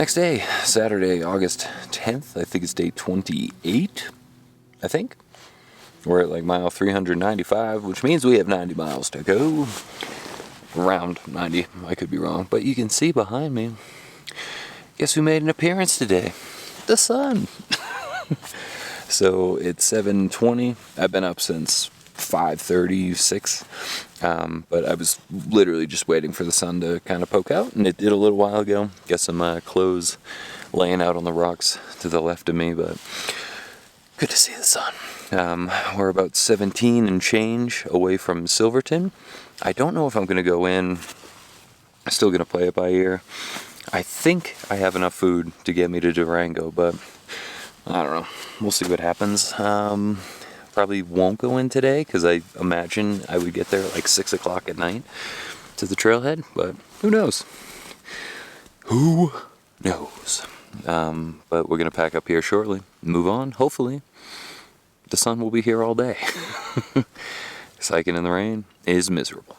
Next day, Saturday, August 10th, I think it's day 28, I think. We're at like mile 395, which means we have 90 miles to go. Around 90, I could be wrong, but you can see behind me. Guess who made an appearance today? The sun. So it's 7:20. I've been up since 5:36, but I was literally just waiting for the sun to kind of poke out, and it did a little while ago. Got some clothes laying out on the rocks to the left of me, but good to see the sun. We're about 17 and change away from Silverton. I don't know if I'm going to go in. I'm still going to play it by ear. I think I have enough food to get me to Durango, but I don't know. We'll see what happens. Probably won't go in today because I imagine I would get there at like 6 o'clock at night to the trailhead, but who knows? Who knows? But we're going to pack up here shortly, move on, hopefully. The sun will be here all day. Hiking in the rain is miserable.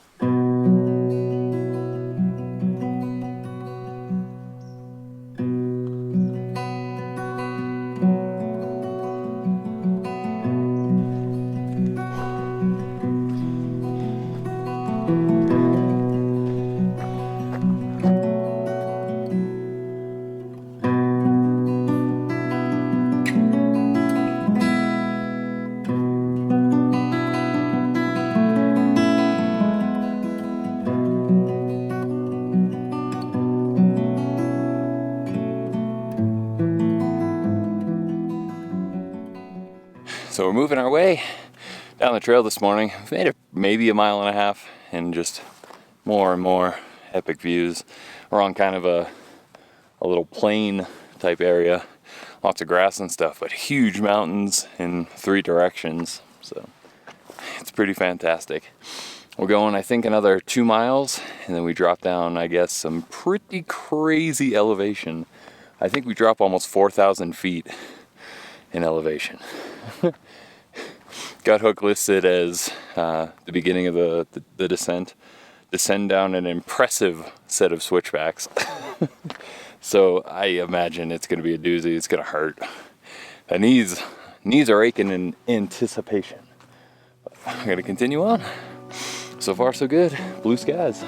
So we're moving our way down the trail this morning. We've made it maybe a mile and a half, and just more and more epic views. We're on kind of a little plain type area, lots of grass and stuff, but huge mountains in 3 directions. So it's pretty fantastic. We're going, I think, another 2 miles, and then we drop down, I guess, some pretty crazy elevation. I think we drop almost 4,000 feet in elevation. Guthook listed as the beginning of the descent. Descend down an impressive set of switchbacks. So I imagine it's going to be a doozy. It's going to hurt. The knees are aching in anticipation. But I'm going to continue on. So far, so good. Blue skies.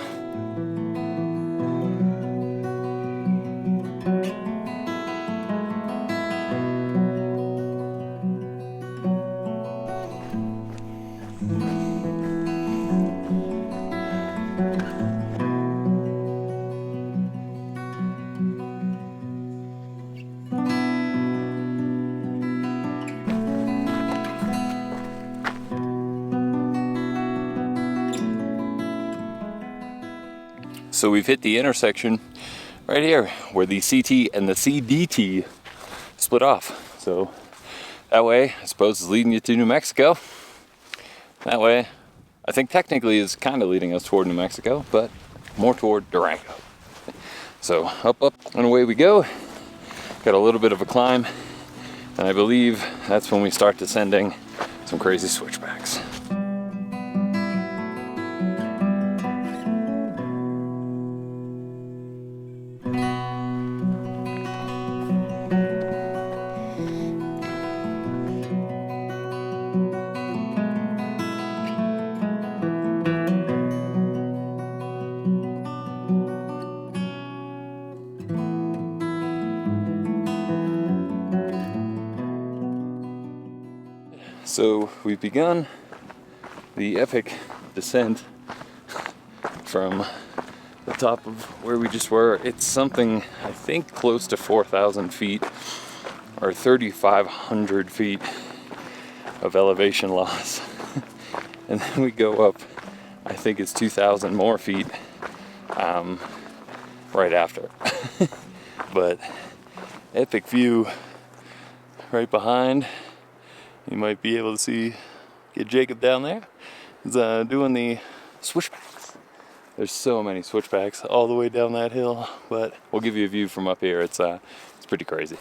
So we've hit the intersection right here where the CT and the CDT split off. So that way, I suppose, is leading you to New Mexico. That way, I think technically is kind of leading us toward New Mexico, but more toward Durango. So up, and away we go. Got a little bit of a climb, and I believe that's when we start descending some crazy switchbacks. So we've begun the epic descent from the top of where we just were. It's something, I think, close to 4,000 feet or 3,500 feet of elevation loss. And then we go up, I think it's 2,000 more feet right after. But epic view right behind. You might be able to get Jacob down there. He's doing the switchbacks. There's so many switchbacks all the way down that hill, but we'll give you a view from up here. It's pretty crazy.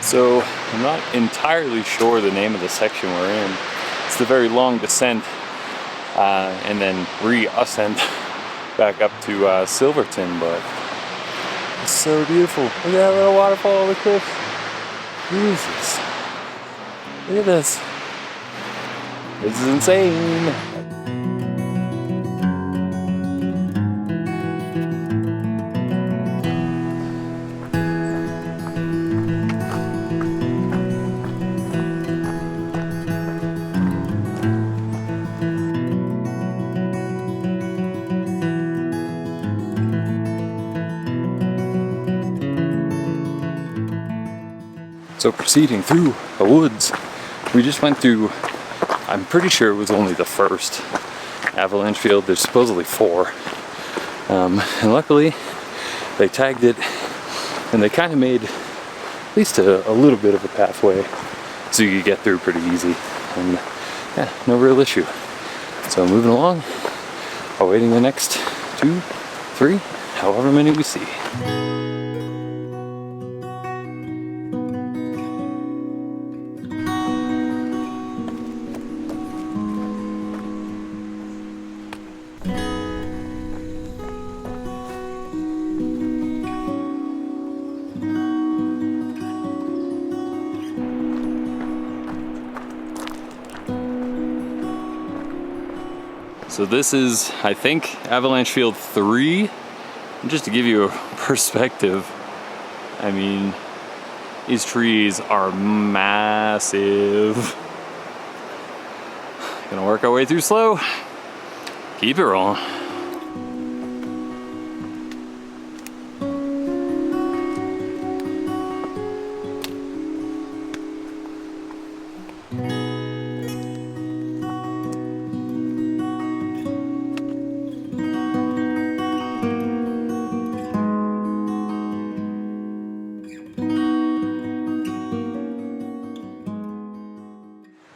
So I'm not entirely sure the name of the section we're in. It's the very long descent and then re-ascent back up to Silverton, but it's so beautiful. Look at that little waterfall on the cliff. Jesus. Look at this. This is insane. So proceeding through the woods, we just went through, I'm pretty sure it was only the first avalanche field. There's supposedly 4. And luckily they tagged it and they kind of made at least a little bit of a pathway so you could get through pretty easy. And yeah, no real issue. So moving along, awaiting the next 2, 3, however many we see. So this is, I think, Avalanche Field 3. And just to give you a perspective, I mean, these trees are massive. Gonna work our way through slow. Keep it rolling.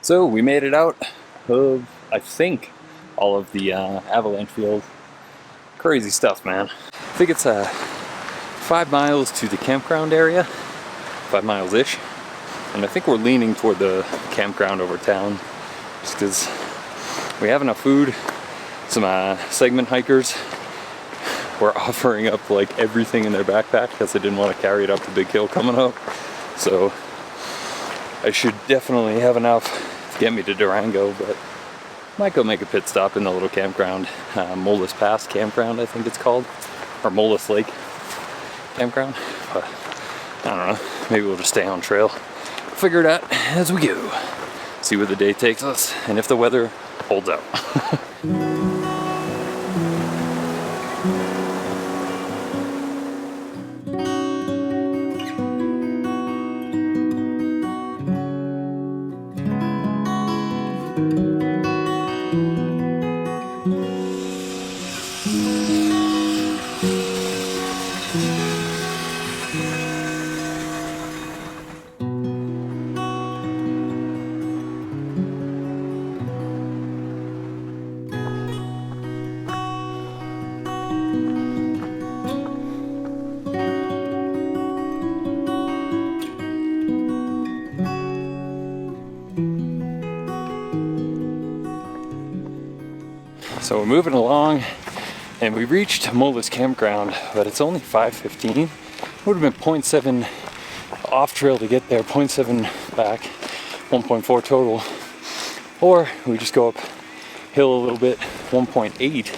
So we made it out of, I think, all of the avalanche field. Crazy stuff, man. I think it's 5 miles to the campground area, 5 miles-ish. And I think we're leaning toward the campground over town, just because we have enough food. Some segment hikers were offering up like everything in their backpack because they didn't want to carry it up the big hill coming up. So I should definitely have enough to get me to Durango, but might go make a pit stop in the little campground, Mullis Pass campground I think it's called, or Mullis Lake campground, but I don't know, maybe we'll just stay on trail, figure it out as we go, see where the day takes us, and if the weather holds out. So we're moving along and we reached Mullis campground, but it's only 5:15. Would have been 0.7 off trail to get there, 0.7 back, 1.4 total. Or we just go up hill a little bit, 1.8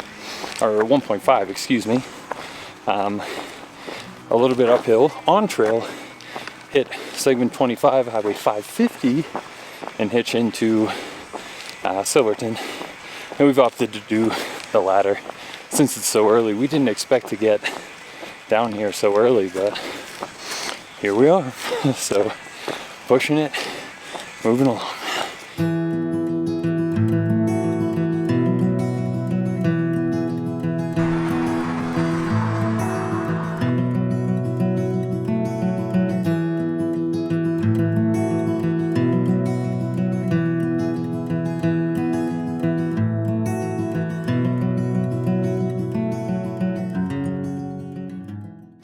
or 1.5, excuse me. A little bit uphill on trail, hit segment 25, highway 550, and hitch into Silverton. And we've opted to do the latter since it's so early. We didn't expect to get down here so early, but here we are. So pushing it, moving along.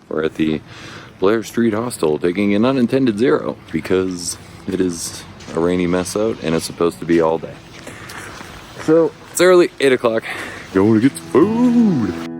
We're at the Blair Street Hostel taking an unintended 0 because it is a rainy mess out and it's supposed to be all day. So it's early, 8 o'clock. Going to get some food.